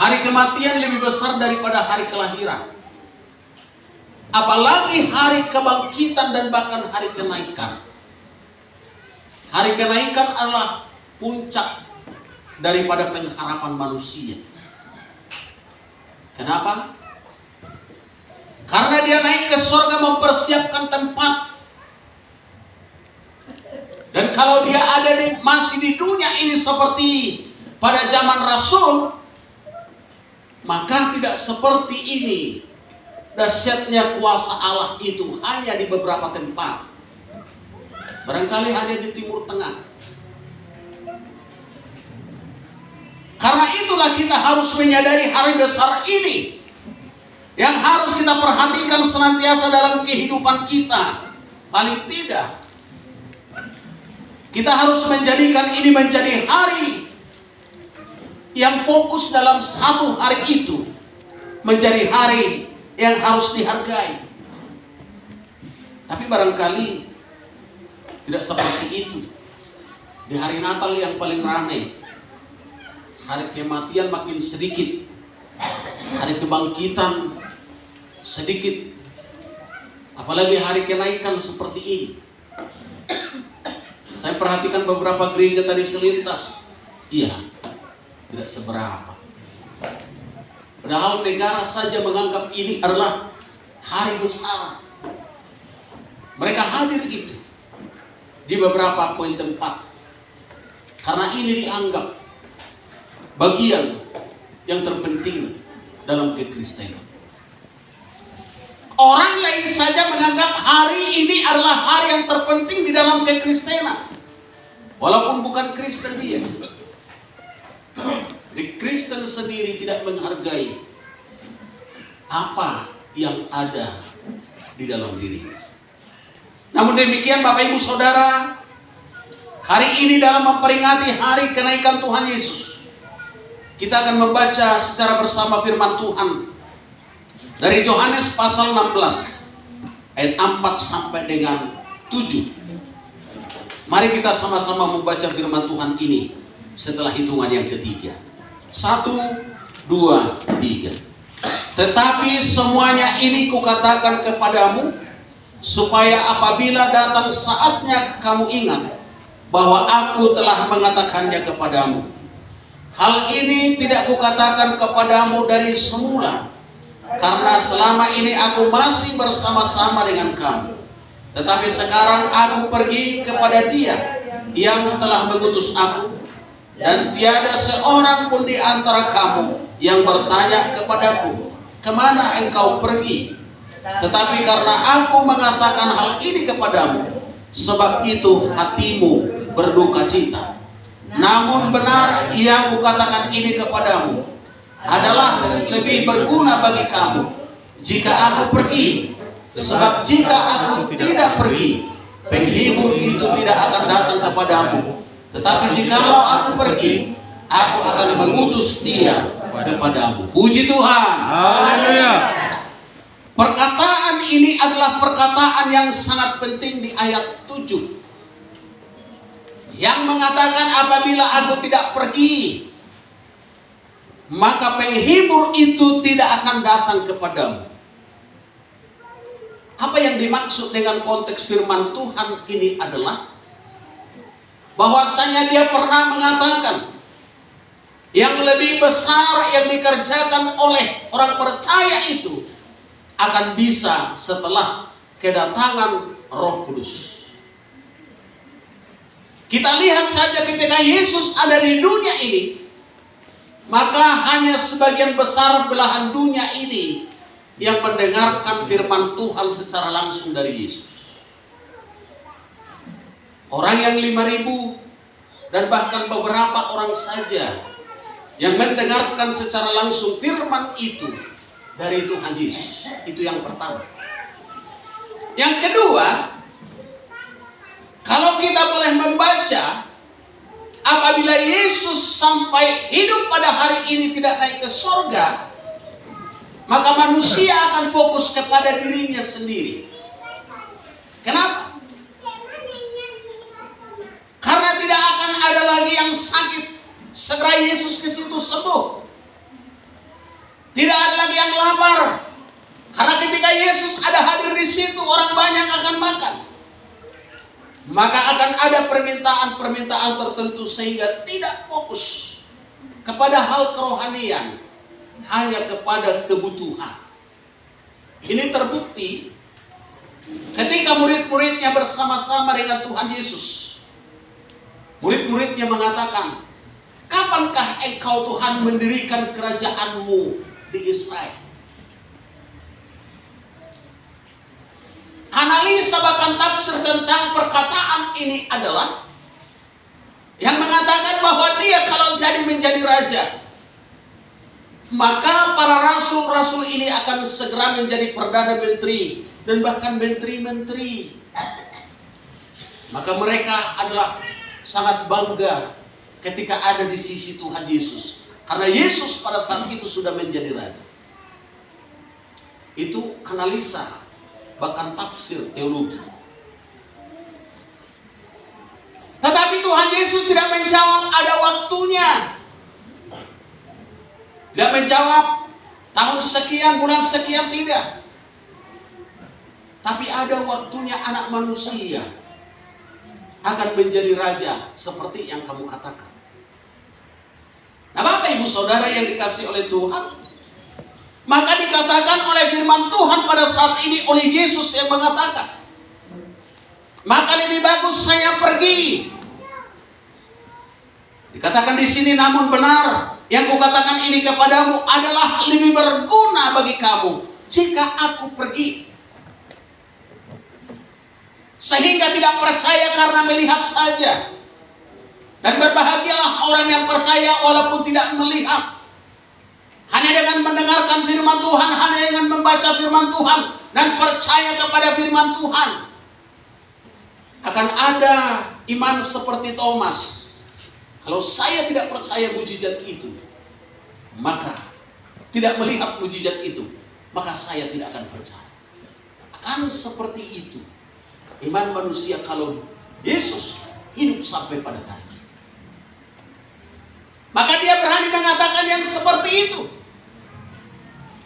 Hari kematian lebih besar daripada hari kelahiran. Apalagi hari kebangkitan dan bahkan hari kenaikan. Hari kenaikan adalah puncak daripada pengharapan manusia. Kenapa? Karena dia naik ke surga mempersiapkan tempat. Dan kalau dia masih di dunia ini seperti pada zaman Rasul, maka tidak seperti ini. Dahsyatnya kuasa Allah itu hanya di beberapa tempat. Barangkali hanya di Timur Tengah. Karena itulah kita harus menyadari hari besar ini, yang harus kita perhatikan senantiasa dalam kehidupan kita. Paling tidak, kita harus menjadikan ini menjadi hari yang fokus dalam satu hari itu, menjadi hari yang harus dihargai. Tapi barangkali tidak seperti itu. Di hari Natal yang paling ramai, hari kematian makin sedikit, hari kebangkitan sedikit, apalagi hari kenaikan seperti ini. Saya perhatikan beberapa gereja tadi selintas, iya, tidak seberapa. Padahal negara saja menganggap ini adalah hari besar. Mereka hadir itu di beberapa poin tempat, karena ini dianggap bagian yang terpenting dalam kekristenan. Orang lain saja menganggap hari ini adalah hari yang terpenting di dalam kekristenan, walaupun bukan Kristen dia. Di Kristen sendiri tidak menghargai apa yang ada di dalam diri. Namun demikian Bapak Ibu Saudara, hari ini dalam memperingati hari kenaikan Tuhan Yesus, kita akan membaca secara bersama firman Tuhan dari Yohanes pasal 16 ayat 4 sampai dengan 7. Mari kita sama-sama membaca firman Tuhan ini setelah hitungan yang ketiga. 1, 2, 3. Tetapi semuanya ini kukatakan kepadamu, supaya apabila datang saatnya kamu ingat bahwa aku telah mengatakannya kepadamu. Hal ini tidak kukatakan kepadamu dari semula, karena selama ini aku masih bersama-sama dengan kamu. Tetapi sekarang aku pergi kepada Dia yang telah mengutus aku, dan tiada seorang pun di antara kamu yang bertanya kepadaku, kemana engkau pergi? Tetapi karena aku mengatakan hal ini kepadamu, sebab itu hatimu berduka cita. Namun benar yang kukatakan ini kepadamu adalah lebih berguna bagi kamu jika aku pergi. Sebab jika aku tidak pergi, penghibur itu tidak akan datang kepadamu. Tetapi jikalau aku pergi, aku akan mengutus Dia kepadamu. Puji Tuhan. Haleluya. Perkataan ini adalah perkataan yang sangat penting di ayat 7, yang mengatakan apabila aku tidak pergi, maka penghibur itu tidak akan datang kepadamu. Apa yang dimaksud dengan konteks firman Tuhan ini adalah bahwasanya Dia pernah mengatakan yang lebih besar yang dikerjakan oleh orang percaya itu akan bisa setelah kedatangan Roh Kudus. Kita lihat saja ketika Yesus ada di dunia ini, maka hanya sebagian besar belahan dunia ini yang mendengarkan firman Tuhan secara langsung dari Yesus. Orang yang 5.000 dan bahkan beberapa orang saja yang mendengarkan secara langsung firman itu dari Tuhan Yesus. Itu yang pertama. Yang kedua, kalau kita boleh membaca, apabila Yesus sampai hidup pada hari ini tidak naik ke surga, maka manusia akan fokus kepada dirinya sendiri. Kenapa? Karena tidak akan ada lagi yang sakit. Segera Yesus ke situ sembuh. Tidak ada lagi yang lapar. Karena ketika Yesus ada hadir di situ, orang banyak akan makan. Maka akan ada permintaan-permintaan tertentu sehingga tidak fokus kepada hal kerohanian, hanya kepada kebutuhan. Ini terbukti ketika murid-muridnya bersama-sama dengan Tuhan Yesus. Murid-muridnya mengatakan, kapankah engkau Tuhan mendirikan kerajaan-Mu di Israel? Analisa bahkan tafsir tentang perkataan ini adalah yang mengatakan bahwa dia kalau jadi menjadi raja, maka para rasul-rasul ini akan segera menjadi perdana menteri dan bahkan menteri-menteri. Maka mereka adalah sangat bangga ketika ada di sisi Tuhan Yesus, karena Yesus pada saat itu sudah menjadi raja. Itu analisa bahkan tafsir teologi. Tetapi Tuhan Yesus tidak menjawab ada waktunya. Tidak menjawab tahun sekian, bulan sekian, tidak. Tapi ada waktunya anak manusia akan menjadi raja seperti yang kamu katakan. Nah, Bapak Ibu Saudara yang dikasihi oleh Tuhan, maka dikatakan oleh firman Tuhan pada saat ini oleh Yesus yang mengatakan, maka lebih bagus saya pergi. Dikatakan di sini, namun benar yang kukatakan ini kepadamu adalah lebih berguna bagi kamu jika aku pergi. Sehingga tidak percaya karena melihat saja. Dan berbahagialah orang yang percaya walaupun tidak melihat. Hanya dengan mendengarkan firman Tuhan, hanya dengan membaca firman Tuhan dan percaya kepada firman Tuhan, akan ada iman seperti Thomas. Kalau saya tidak percaya mujizat itu, maka tidak melihat mujizat itu, maka saya tidak akan percaya. Akan seperti itu iman manusia kalau Yesus hidup sampai pada hari ini. Maka dia berani mengatakan yang seperti itu.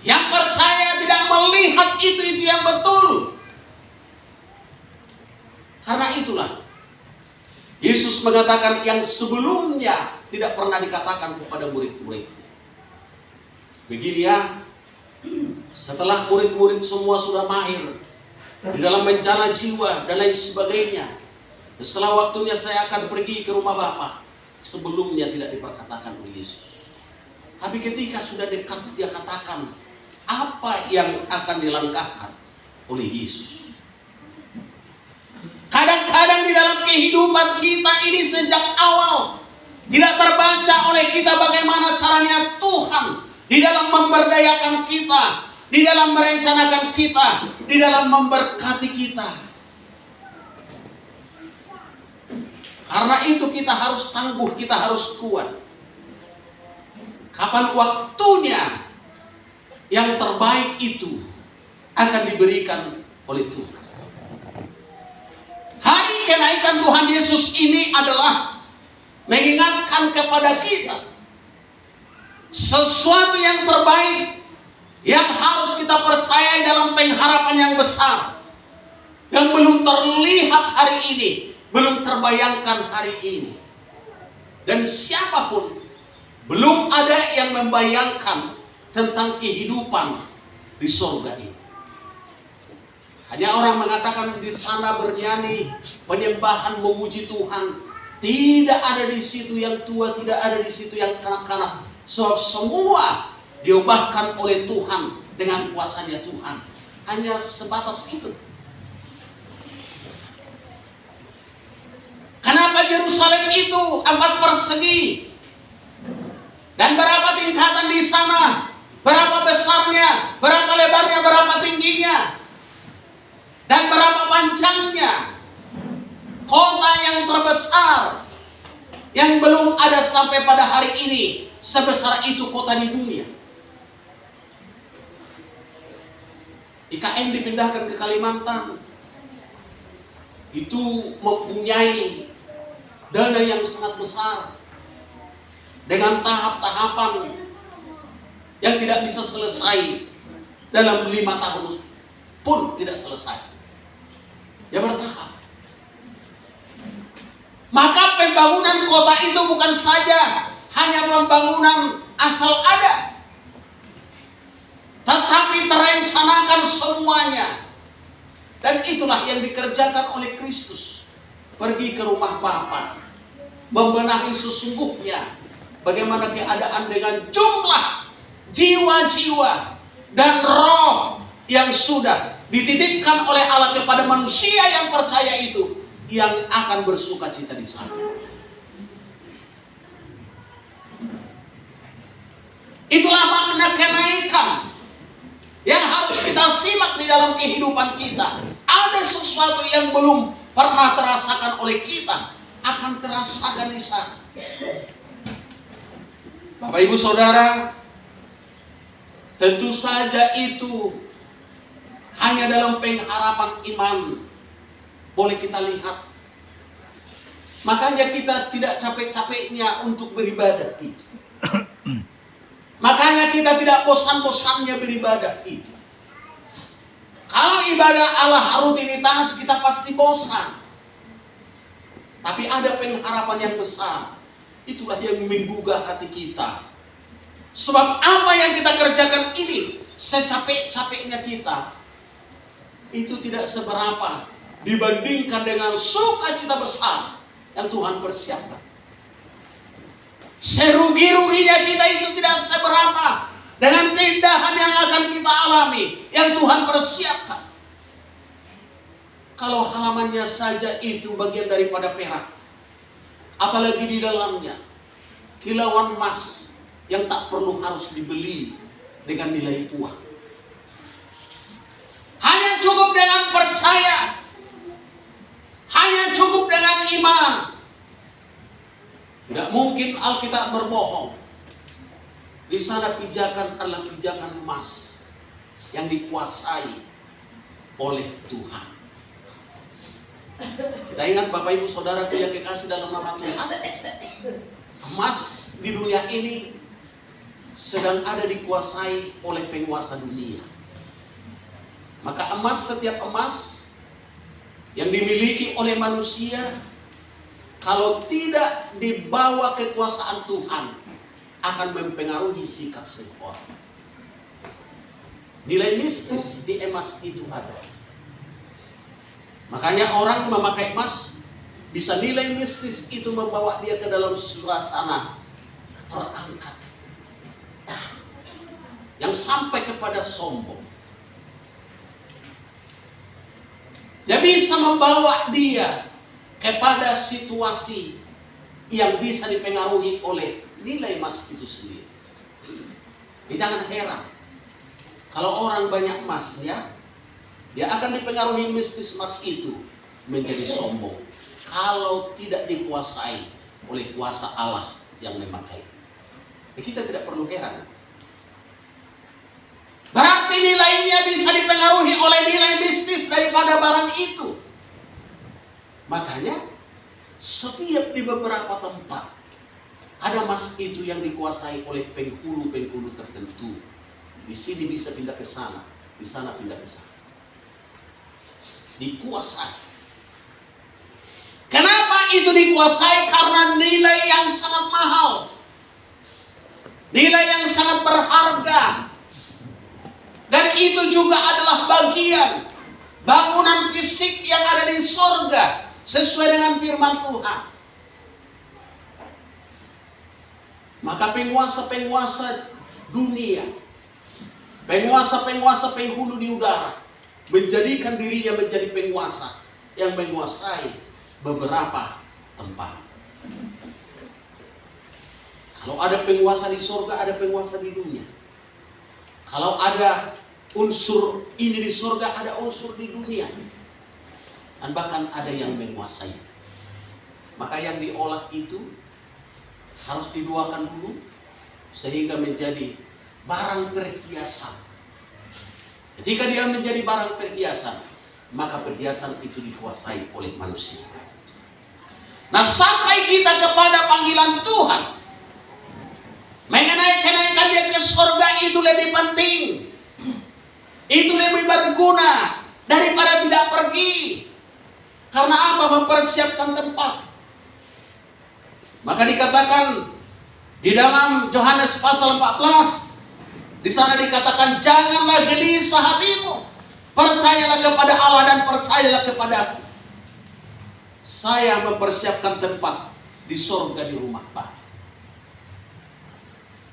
Yang percaya tidak melihat itu yang betul. Karena itulah Yesus mengatakan yang sebelumnya tidak pernah dikatakan kepada murid-muridnya. Begini ya, setelah murid-murid semua sudah mahir di dalam mencela jiwa dan lain sebagainya, setelah waktunya saya akan pergi ke rumah Bapa. Sebelumnya tidak diperkatakan oleh Yesus. Tapi ketika sudah dekat, dia katakan apa yang akan dilangkahkan oleh Yesus. Kadang-kadang di dalam kehidupan kita ini sejak awal tidak terbaca oleh kita bagaimana caranya Tuhan di dalam memberdayakan kita, di dalam merencanakan kita, di dalam memberkati kita. Karena itu kita harus tangguh, kita harus kuat. Kapan waktunya yang terbaik itu akan diberikan oleh Tuhan. Hari kenaikan Tuhan Yesus ini adalah mengingatkan kepada kita sesuatu yang terbaik yang harus kita percaya dalam pengharapan yang besar yang belum terlihat hari ini, belum terbayangkan hari ini. Dan siapapun belum ada yang membayangkan tentang kehidupan di surga ini. Hanya orang mengatakan di sana bernyanyi, penyembahan memuji Tuhan. Tidak ada di situ yang tua, tidak ada di situ yang kanak-kanak. Sebab semua diubahkan oleh Tuhan dengan kuasanya Tuhan. Hanya sebatas itu. Kenapa Yerusalem itu 4 persegi? Dan berapa tingkatan di sana? Berapa besarnya, berapa lebarnya, berapa tingginya, dan berapa panjangnya. Kota yang terbesar yang belum ada sampai pada hari ini sebesar itu kota di dunia. IKN dipindahkan ke Kalimantan. Itu mempunyai dana yang sangat besar dengan tahap-tahapan yang tidak bisa selesai dalam 5 tahun pun tidak selesai. Ya bertahap. Maka pembangunan kota itu bukan saja hanya pembangunan asal ada, tetapi terencanakan semuanya. Dan itulah yang dikerjakan oleh Kristus. Pergi ke rumah Bapa, membenahi sesungguhnya bagaimana keadaan dengan jumlah jiwa-jiwa dan roh yang sudah dititipkan oleh Allah kepada manusia yang percaya itu, yang akan bersuka cita di sana. Itulah makna kenaikan yang harus kita simak di dalam kehidupan kita. Ada sesuatu yang belum pernah terasakan oleh kita, akan terasakan di sana. Bapak Ibu Saudara, tentu saja itu hanya dalam pengharapan iman boleh kita lihat. Makanya kita tidak capek-capeknya untuk beribadah itu. Makanya kita tidak bosan-bosannya beribadah itu. Kalau ibadah Allah rutinitas, kita pasti bosan. Tapi ada pengharapan yang besar. Itulah yang menggugah hati kita. Sebab apa yang kita kerjakan ini, secapek-capeknya kita, itu tidak seberapa dibandingkan dengan sukacita besar yang Tuhan persiapkan. Serugi-ruginya kita itu tidak seberapa dengan keindahan yang akan kita alami yang Tuhan persiapkan. Kalau halamannya saja itu bagian daripada perak, apalagi di dalamnya kilauan emas yang tak perlu harus dibeli dengan nilai uang. Hanya cukup dengan percaya, hanya cukup dengan iman. Tidak mungkin Alkitab berbohong. Di sana pijakan adalah pijakan emas yang dikuasai oleh Tuhan. Kita ingat Bapak Ibu Saudara yang kekasih dalam nama Tuhan, emas di dunia ini sedang ada dikuasai oleh penguasa dunia. Maka setiap emas yang dimiliki oleh manusia, kalau tidak dibawa kekuasaan Tuhan, akan mempengaruhi sikap seseorang. Nilai mistis di emas itu ada. Makanya orang memakai emas, bisa nilai mistis itu membawa dia ke dalam suasana terangkat, yang sampai kepada sombong. Dia bisa membawa dia kepada situasi yang bisa dipengaruhi oleh nilai emas itu sendiri. Jangan heran kalau orang banyak emas, ya, dia akan dipengaruhi mistis emas itu menjadi sombong kalau tidak dikuasai oleh kuasa Allah yang memakai. Kita tidak perlu heran. Berarti nilainya bisa dipengaruhi oleh nilai mistis daripada barang itu. Makanya setiap di beberapa tempat ada emas itu yang dikuasai oleh penghulu-penghulu tertentu. Di sini bisa pindah ke sana, di sana pindah ke sana. Dikuasai. Kenapa itu dikuasai? Karena nilai yang sangat mahal, nilai yang sangat berharga. Dan itu juga adalah bagian bangunan fisik yang ada di sorga, sesuai dengan firman Tuhan. Maka penguasa-penguasa dunia, penguasa-penguasa penghulu di udara, menjadikan dirinya menjadi penguasa yang menguasai beberapa tempat. Kalau ada penguasa di sorga, ada penguasa di dunia. Kalau ada unsur ini di surga, ada unsur di dunia. Dan bahkan ada yang menguasai. Maka yang diolah itu harus diduakan dulu sehingga menjadi barang perhiasan. Ketika dia menjadi barang perhiasan, maka perhiasan itu dikuasai oleh manusia. Nah, sampai kita kepada panggilan Tuhan mengenai kenaikan dia ke surga itu itu lebih penting. Itu lebih berguna daripada tidak pergi. Karena apa? Mempersiapkan tempat. Maka dikatakan di dalam Yohanes pasal 14, di sana dikatakan, janganlah gelisah hatimu, percayalah kepada Allah dan percayalah kepadaku. Saya mempersiapkan tempat di surga di rumah Bapa.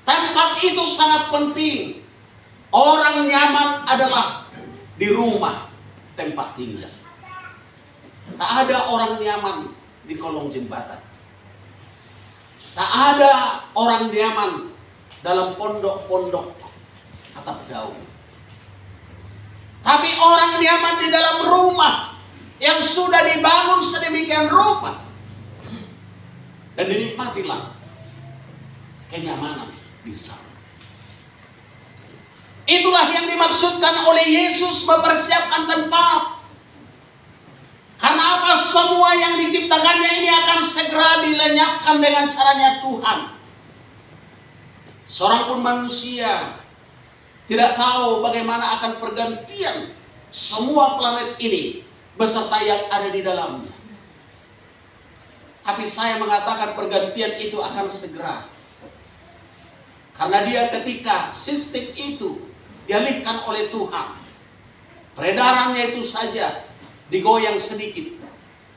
Tempat itu sangat penting. Orang nyaman adalah di rumah tempat tinggal. Tak ada orang nyaman di kolong jembatan. Tak ada orang nyaman dalam pondok-pondok atap daun. Tapi orang nyaman di dalam rumah yang sudah dibangun sedemikian rupa. Dan dinikmatilah kenyamanan di sana. Itulah yang dimaksudkan oleh Yesus mempersiapkan tempat. Karena apa? Semua yang diciptakannya ini akan segera dilenyapkan dengan caranya Tuhan. Seorang pun manusia tidak tahu bagaimana akan pergantian semua planet ini beserta yang ada di dalamnya. Tapi saya mengatakan pergantian itu akan segera. Karena dia ketika sistem itu dialihkan oleh Tuhan, peredarannya itu saja digoyang sedikit,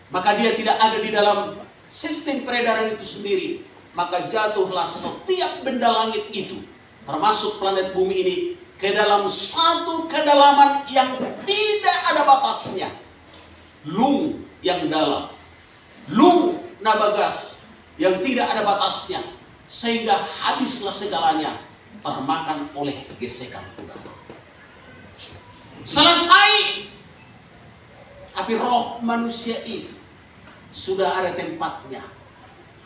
maka dia tidak ada di dalam sistem peredaran itu sendiri, maka jatuhlah setiap benda langit itu, termasuk planet bumi ini, ke dalam satu kedalaman yang tidak ada batasnya. Lung yang dalam, lung nabagas yang tidak ada batasnya, sehingga habislah segalanya, termakan oleh gesekan udara. Selesai. Tapi roh manusia itu sudah ada tempatnya.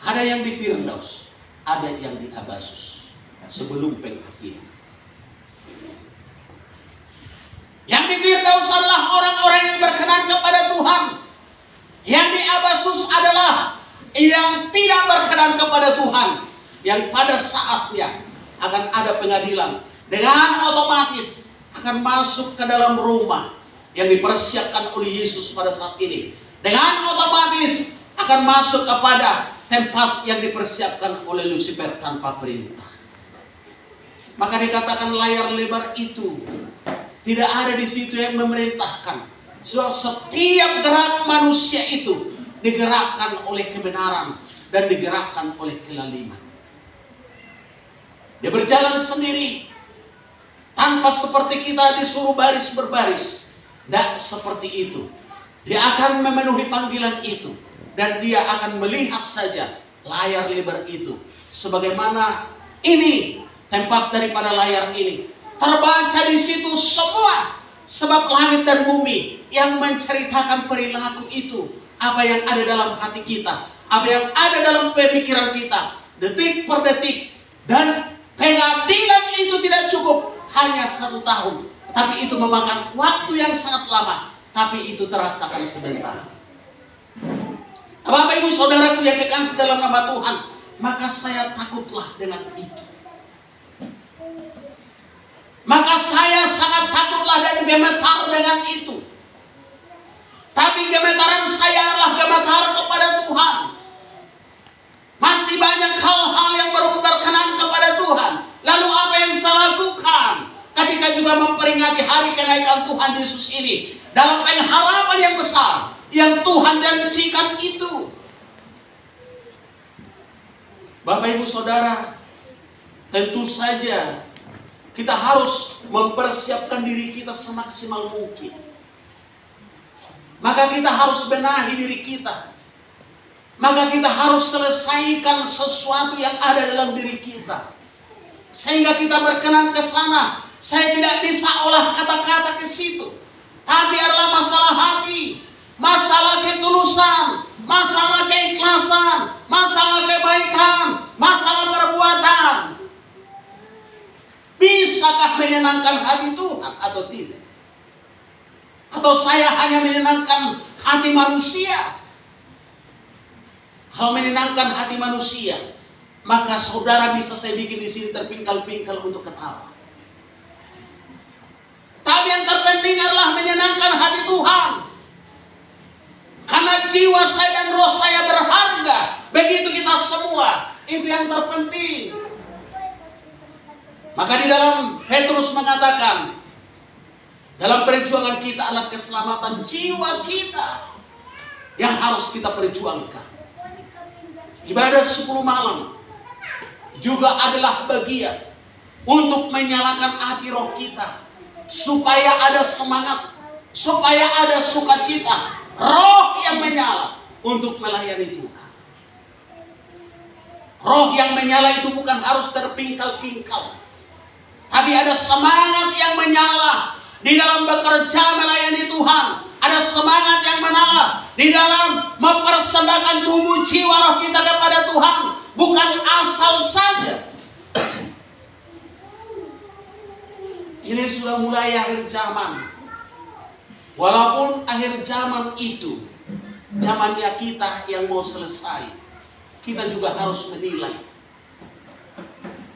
Ada yang di Firdaus, ada yang di Abasus sebelum penghakiman. Yang di Firdaus adalah orang-orang yang berkenan kepada Tuhan. Yang di Abasus adalah yang tidak berkenan kepada Tuhan. Yang pada saatnya akan ada pengadilan. Dengan otomatis akan masuk ke dalam rumah yang dipersiapkan oleh Yesus pada saat ini. Dengan otomatis akan masuk kepada tempat yang dipersiapkan oleh Lucifer tanpa perintah. Maka dikatakan layar lebar itu tidak ada di situ yang memerintahkan. Sebab setiap gerak manusia itu digerakkan oleh kebenaran dan digerakkan oleh kelaliman. Dia berjalan sendiri tanpa seperti kita disuruh baris berbaris. Tidak seperti itu. Dia akan memenuhi panggilan itu. Dan dia akan melihat saja layar lebar itu. Sebagaimana ini tempat daripada layar ini. Terbaca di situ semua. Sebab langit dan bumi yang menceritakan perilaku itu. Apa yang ada dalam hati kita. Apa yang ada dalam pemikiran kita. Detik per detik. Dan pengadilan itu tidak cukup. Hanya 1 tahun. Tapi itu memakan waktu yang sangat lama. Tapi itu terasakan sebentar. Bapak ibu saudaraku yang kekasih dalam nama Tuhan. Maka saya takutlah dengan itu. Maka saya sangat takutlah dan gemetar dengan itu. Tapi gemetaran saya adalah gemetar kepada Tuhan. Masih banyak hal-hal yang baru berkenan kepada Tuhan. Lalu apa yang saya lakukan? Ketika juga memperingati hari kenaikan Tuhan Yesus ini. Dalam pengharapan yang besar. Yang Tuhan janjikan itu. Bapak ibu saudara. Tentu saja. Kita harus mempersiapkan diri kita semaksimal mungkin. Maka kita harus benahi diri kita. Maka kita harus selesaikan sesuatu yang ada dalam diri kita. Sehingga kita berkenan ke sana. Saya tidak bisa olah kata-kata ke situ. Tapi adalah masalah hati. Masalah ketulusan. Masalah keikhlasan. Masalah kebaikan. Masalah perbuatan. Bisakah menyenangkan hati Tuhan atau tidak? Atau saya hanya menyenangkan hati manusia? Kalau menyenangkan hati manusia, maka saudara bisa saya bikin di sini terpingkal-pingkal untuk ketawa. menyenangkan hati Tuhan. Karena jiwa saya dan roh saya berharga. Begitu kita semua. Itu yang terpenting. Maka di dalam Petrus mengatakan, dalam perjuangan kita adalah keselamatan jiwa kita yang harus kita perjuangkan. Ibadah 10 malam juga adalah bagian untuk menyalakan api roh kita, supaya ada semangat, supaya ada sukacita, roh yang menyala untuk melayani Tuhan. Roh yang menyala itu bukan harus terpingkal-pingkal, tapi ada semangat yang menyala di dalam bekerja melayani Tuhan. Ada semangat yang menyala di dalam mempersembahkan tubuh jiwa roh kita kepada Tuhan. Bukan asal saja. Ini sudah mulai akhir zaman. Walaupun akhir zaman itu zamannya kita yang mau selesai, kita juga harus menilai.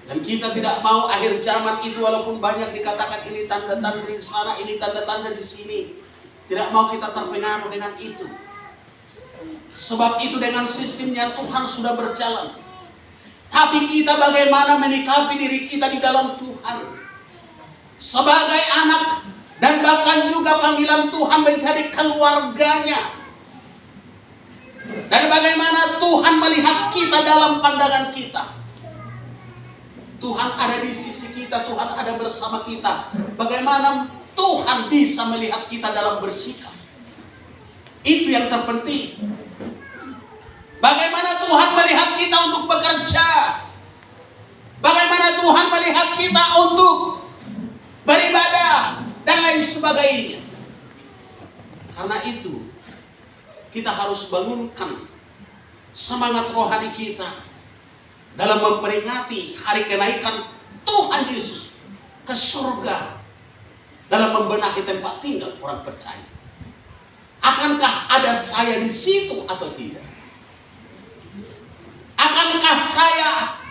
Dan kita tidak mau akhir zaman itu, walaupun banyak dikatakan ini tanda-tanda di sana, ini tanda-tanda di sini, tidak mau kita terpengaruh dengan itu. Sebab itu dengan sistemnya Tuhan sudah berjalan. Tapi kita bagaimana menyikapi diri kita di dalam Tuhan sebagai anak, dan bahkan juga panggilan Tuhan menjadi keluarganya. Dan bagaimana Tuhan melihat kita dalam pandangan kita. Tuhan ada di sisi kita, Tuhan ada bersama kita. Bagaimana Tuhan bisa melihat kita dalam bersikap. Itu yang terpenting. Bagaimana Tuhan melihat kita untuk bekerja. Bagaimana Tuhan melihat kita untuk beribadah dan lain sebagainya. Karena itu kita harus bangunkan semangat rohani kita dalam memperingati hari kenaikan Tuhan Yesus ke surga, dalam membenahi tempat tinggal orang percaya. Akankah ada saya di situ atau tidak? Akankah saya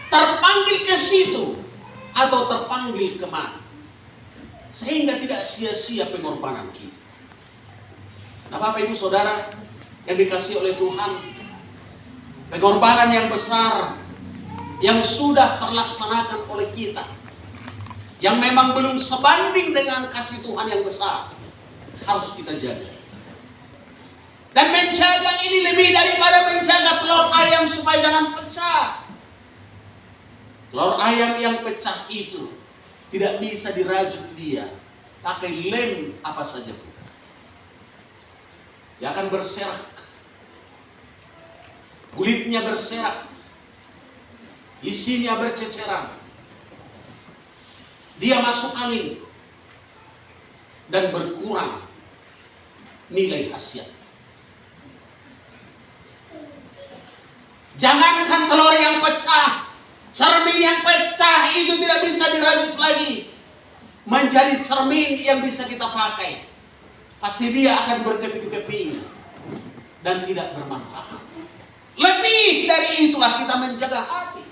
terpanggil ke situ atau terpanggil kemana? Sehingga tidak sia-sia pengorbanan kita. Nah, Bapak Ibu Saudara yang dikasihi oleh Tuhan, pengorbanan yang besar yang sudah terlaksanakan oleh kita, yang memang belum sebanding dengan kasih Tuhan yang besar, harus kita jaga. Dan menjaga ini lebih daripada menjaga telur ayam supaya jangan pecah. Telur ayam yang pecah itu tidak bisa dirajut dia pakai lem apa saja pun. Dia akan berserak, kulitnya berserak, isinya berceceran, dia masuk angin dan berkurang nilai khasiat. Jangankan telur yang pecah, cermin yang pecah itu tidak bisa dirajut lagi menjadi cermin yang bisa kita pakai. Pasti dia akan berkeping-keping dan tidak bermanfaat. Lebih dari itulah kita menjaga hati.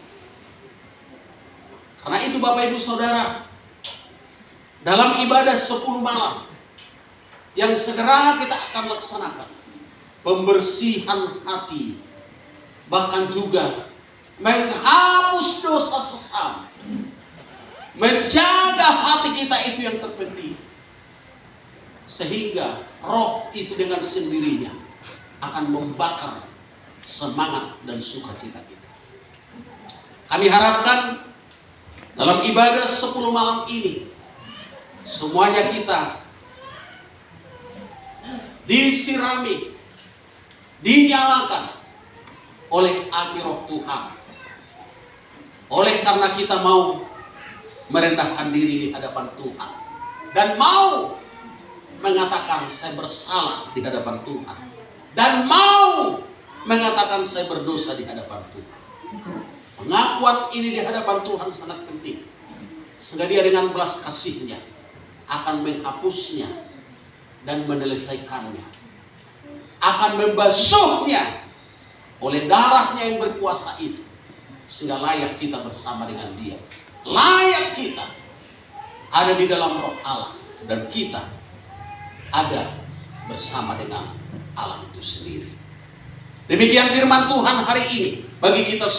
Karena itu Bapak Ibu Saudara, dalam ibadah 10 malam yang segera kita akan laksanakan, pembersihan hati, bahkan juga menghapus dosa sesama, menjaga hati kita itu yang terpenting. Sehingga roh itu dengan sendirinya akan membakar semangat dan sukacita kita. Kami harapkan dalam ibadah 10 malam ini semuanya kita disirami, dinyalakan oleh api roh Tuhan. Oleh karena kita mau merendahkan diri di hadapan Tuhan dan mau mengatakan saya bersalah di hadapan Tuhan, dan mau mengatakan saya berdosa di hadapan Tuhan. Pengakuan ini di hadapan Tuhan sangat penting, sehingga dia dengan belas kasihnya akan menghapusnya dan menyelesaikannya, akan membasuhnya oleh darahnya yang berkuasa itu, sehingga layak kita bersama dengan dia, layak kita ada di dalam roh Allah, dan kita ada bersama dengan Allah itu sendiri. Demikian firman Tuhan hari ini bagi kita semua.